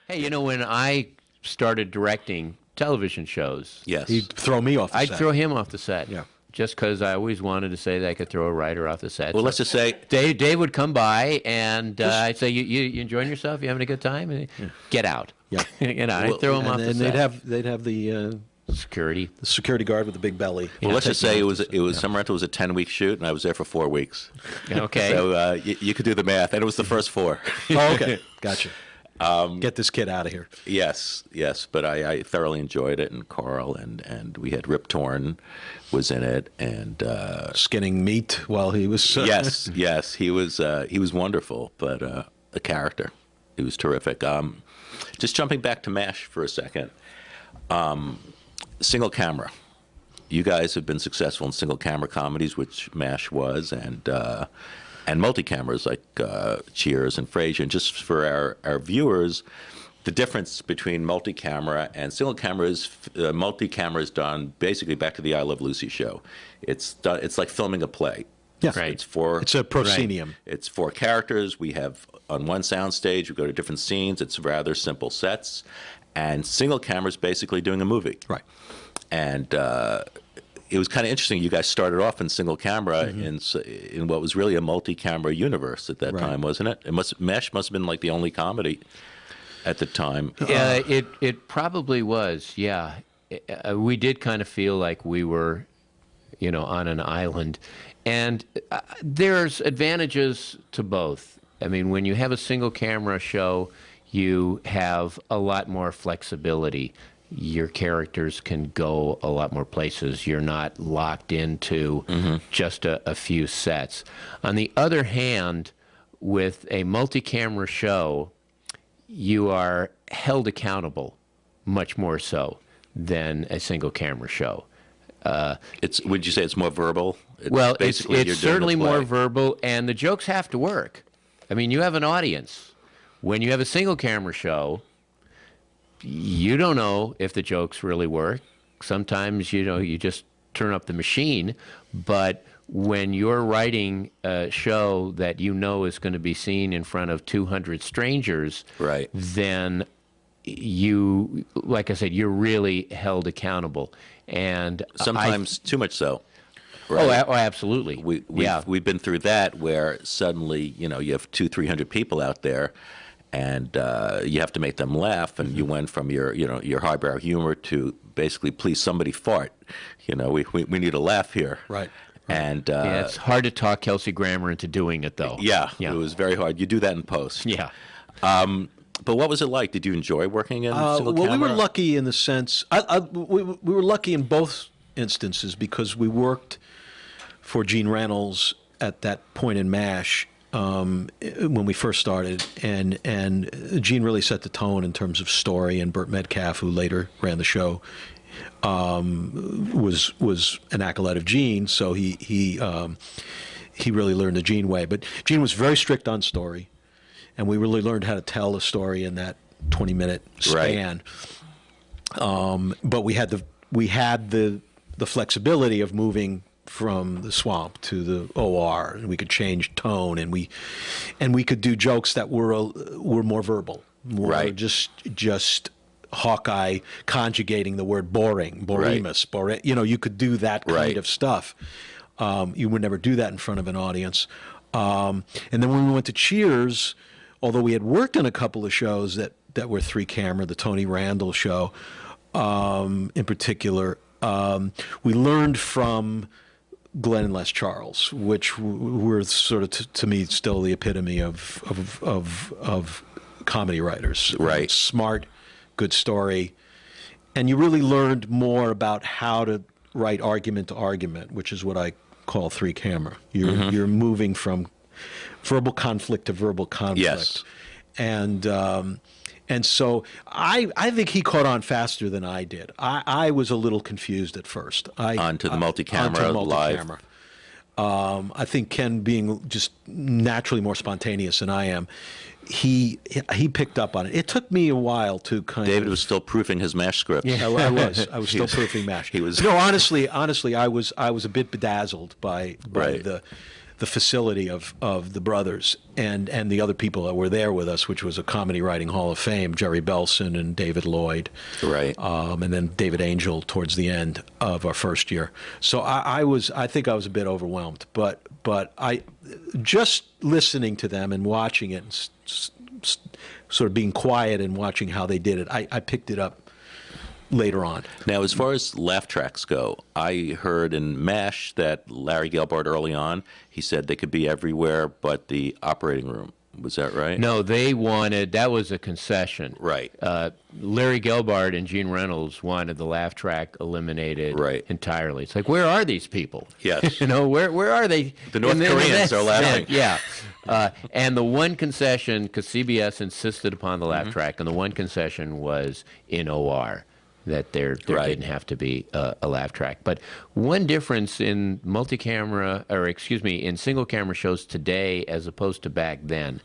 Hey, you know, when I started directing television shows, Yes. He'd throw me off the I'd set. throw him off the set. Yeah. Just because I always wanted to say that I could throw a writer off the set. Well, So let's just say Dave would come by, and I'd say, you enjoying yourself? You having a good time? And he'd, get out. Yeah. You know, I'd throw him off the and set. they'd have the Security. guard with the big belly. Well, let's just say Taking it off was the set. it was Summer Rental was a 10-week shoot, and I was there for 4 weeks. Okay. So you could do the math, and it was the first 4. Oh, okay, gotcha. Get this kid out of here. Yes, but I thoroughly enjoyed it, and Carl and we had Rip Torn was in it, and Skinning meat while he was. yes, he was wonderful, but a character, he was terrific. Just jumping back to MASH for a second, single camera. You guys have been successful in single camera comedies, which MASH was, and multi-cameras like Cheers and Fraiser. And just for our viewers, the difference between multi-camera and single camera is multi-camera is done basically back to the I Love Lucy show. It's like filming a play. Yeah. Right. It's a proscenium. It's 4 characters. We have on one sound stage, we go to different scenes. It's rather simple sets. And single camera is basically doing a movie. Right. And it was kind of interesting. You guys started off in single camera in what was really a multi-camera universe at that time, wasn't it? MASH must have been like the only comedy at the time. Yeah, it probably was. Yeah, we did kind of feel like we were, you know, on an island, and there's advantages to both. I mean, when you have a single camera show, you have a lot more flexibility. Your characters can go a lot more places. You're not locked into just a few sets. On the other hand, with a multi-camera show, you are held accountable much more so than a single camera show. Would you say it's more verbal? Well, Basically, you're it's doing the certainly play. more verbal, and the jokes have to work. I mean, you have an audience. When you have a single camera show, you don't know if the jokes really work. Sometimes, you know, you just turn up the machine. But when you're writing a show that you know is going to be seen in front of 200 strangers, Right. then you, like I said, you're really held accountable. And Sometimes too much so. Oh, absolutely. We've been through that where suddenly, you know, you have 200-300 people out there, and you have to make them laugh, and you went from your highbrow humor to basically please somebody fart. You know, we need a laugh here. Right. And yeah, it's hard to talk Kelsey Grammer into doing it, though. Yeah, it was very hard. You do that in post. Yeah. But what was it like? Did you enjoy working in single camera? Well, we were lucky in the sense we were lucky in both instances because we worked for Gene Reynolds at that point in MASH when we first started, and Gene really set the tone in terms of story. And Burt Metcalf, who later ran the show, was an acolyte of Gene, so he really learned the Gene way. But Gene was very strict on story, and we really learned how to tell a story in that 20-minute span. Right. But we had the flexibility of moving from the swamp to the OR, and we could change tone, and we could do jokes that were more verbal, more just Hawkeye conjugating the word boring, boremus, you know, you could do that kind of stuff. You would never do that in front of an audience. And then when we went to Cheers, although we had worked on a couple of shows that were 3-camera, the Tony Randall show in particular, we learned from Glenn and Les Charles, which were sort of to me still the epitome of comedy writers. Right. Smart, good story, and you really learned more about how to write argument to argument, which is what I call 3-camera. You're moving from verbal conflict to verbal conflict. Yes. And so I think he caught on faster than I did. I was a little confused at first. Onto the multi-camera live. I think Ken, being just naturally more spontaneous than I am, he picked up on it. It took me a while to David was still proofing his MASH script. Yeah, I was still proofing MASH. He was. No, honestly, I was a bit bedazzled by the the facility of the brothers and the other people that were there with us, which was a Comedy Writing Hall of Fame, Jerry Belson and David Lloyd, Right. and then David Angel towards the end of our first year. So I think I was a bit overwhelmed, but I just listening to them and watching it, and sort of being quiet and watching how they did it, I picked it up later on. Now, as far as laugh tracks go, I heard in MASH that Larry Gelbart early on, he said they could be everywhere but the operating room. Was that right? No, they wanted, that was a concession. Right. Larry Gelbart and Gene Reynolds wanted the laugh track eliminated Right. entirely. It's like, where are these people? Yes. You know, where are they? The North And then Koreans are laughing. Yeah. And the one concession, because CBS insisted upon the laugh Mm-hmm. track, and the one concession was in OR, that there Right. didn't have to be a laugh track. But one difference in in single camera shows today as opposed to back then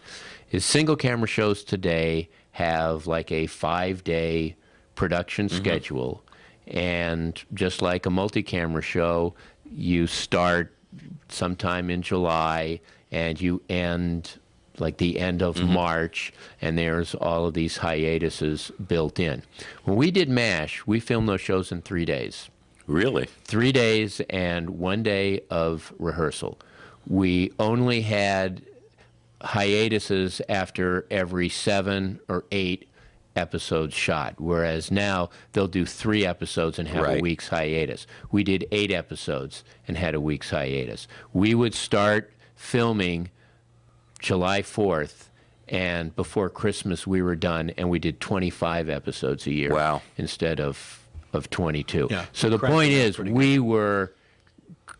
is single camera shows today have like a 5-day production schedule. And just like a multi-camera show, you start sometime in July and you end like the end of March, and there's all of these hiatuses built in. When we did MASH, we filmed those shows in 3 days. Really? 3 days and 1 day of rehearsal. We only had hiatuses after every 7 or 8 episodes shot, whereas now they'll do 3 episodes and have a Right. week's hiatus. We did 8 episodes and had a week's hiatus. We would start filming July 4th, and before Christmas we were done, and we did 25 episodes a year. Wow. Instead of 22. Yeah, So the cranking point it out is, pretty we were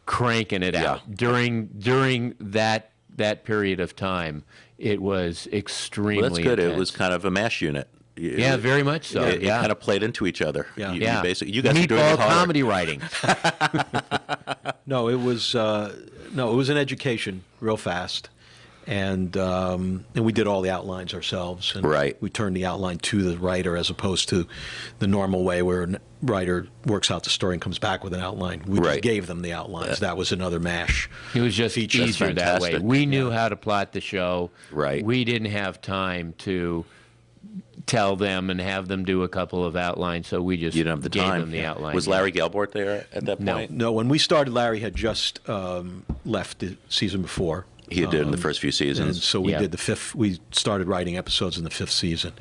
cranking it Yeah. out during that period of time. It was extremely Well, that's good. It intense. was kind of a MASH unit. Yeah, very much so. It Yeah, kind of played into each other. Yeah. You yeah. basically, you guys are doing it Meatball harder. comedy writing. No, it was an education real fast, and we did all the outlines ourselves. And Right. We turned the outline to the writer as opposed to the normal way where a writer works out the story and comes back with an outline. We Right. just gave them the outlines. That was another MASH. It was just feature. That's easier that way. fantastic. We knew how to plot the show. Right. We didn't have time to tell them and have them do a couple of outlines, so we just You didn't have the gave time. them the outline. Was Larry Gelbart there at that No. point? No, when we started, Larry had just left the season before. He did in the first few And seasons. so we Yeah. did the fifth. We started writing episodes in the 5th season,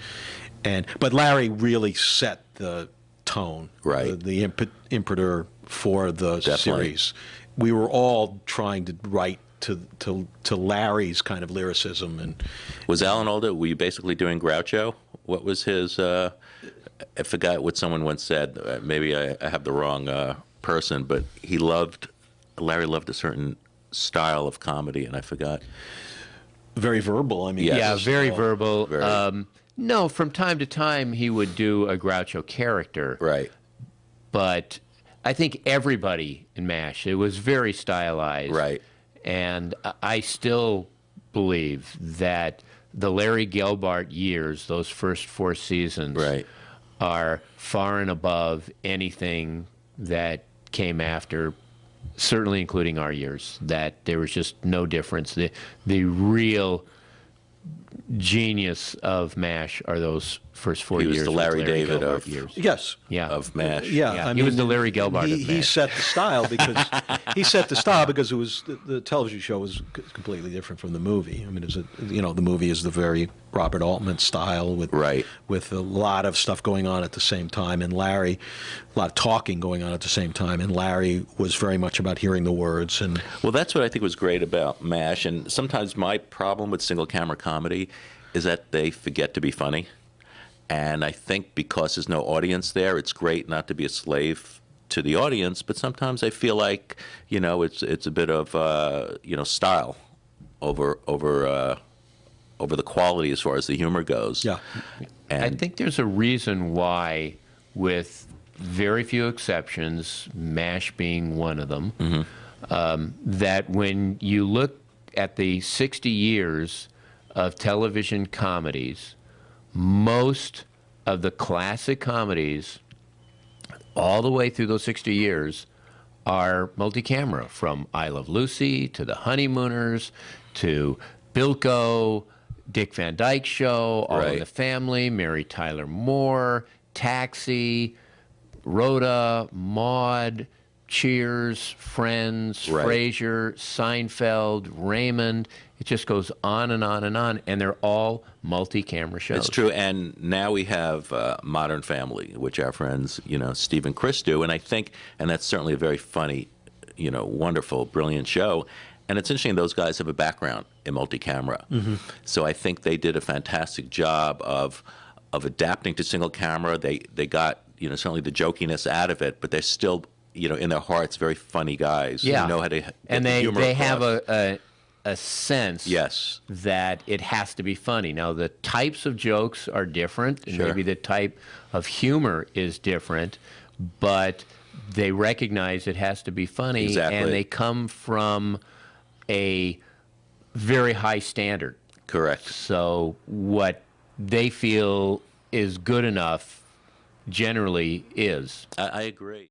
but Larry really set the tone, Right. The impetus for the Definitely. series. We were all trying to write to Larry's kind of lyricism, and Was Alan Alda, were you basically doing Groucho? What was his, I forgot what someone once said, maybe I have the wrong person, but Larry loved a certain style of comedy, and I forgot. very verbal. I mean, Yes. Yeah, just, very verbal. Very. No, from time to time he would do a Groucho character, Right. but I think everybody in MASH, it was very stylized. Right. And I still believe that the Larry Gelbart years, those first 4 seasons, Right. are far and above anything that came after, certainly including our years, that there was just no difference. The real genius of MASH are those first 4 He was years. the with Larry David Gelbart of- years. yes. Yeah. Of MASH. Yeah, Yeah, I he was mean, the Larry Gelbart of He MASH. set the style because it was the television show was completely different from the movie. I mean, the movie is the very Robert Altman style with Right. with a lot of stuff going on at the same time, and Larry, a lot of talking going on at the same time, and Larry was very much about hearing the words and. Well, that's what I think was great about MASH, and sometimes my problem with single camera comedy is that they forget to be funny. And I think because there's no audience there, it's great not to be a slave to the audience, but sometimes I feel like, it's a bit of, style over the quality as far as the humor goes. Yeah. And I think there's a reason why, with very few exceptions, MASH being one of them, that when you look at the 60 years of television comedies, most of the classic comedies, all the way through those 60 years, are multi-camera, from I Love Lucy to The Honeymooners to Bilko, Dick Van Dyke Show, All in Right. the Family, Mary Tyler Moore, Taxi, Rhoda, Maude, Cheers, Friends, Right. Fraiser, Seinfeld, Raymond. It just goes on and on and on, and they're all multi-camera shows. It's true, and now we have Modern Family, which our friends, Steve and Chris do, and I think, and that's certainly a very funny, wonderful, brilliant show. And it's interesting; those guys have a background in multi-camera, so I think they did a fantastic job of adapting to single camera. They got certainly the jokiness out of it, but they're still in their hearts very funny guys. Yeah, who know how to get and the they humor have across. a sense Yes. that it has to be funny. Now, the types of jokes are different, and Sure. maybe the type of humor is different, but they recognize it has to be funny, Exactly. and they come from a very high standard. Correct. So what they feel is good enough generally is. I agree.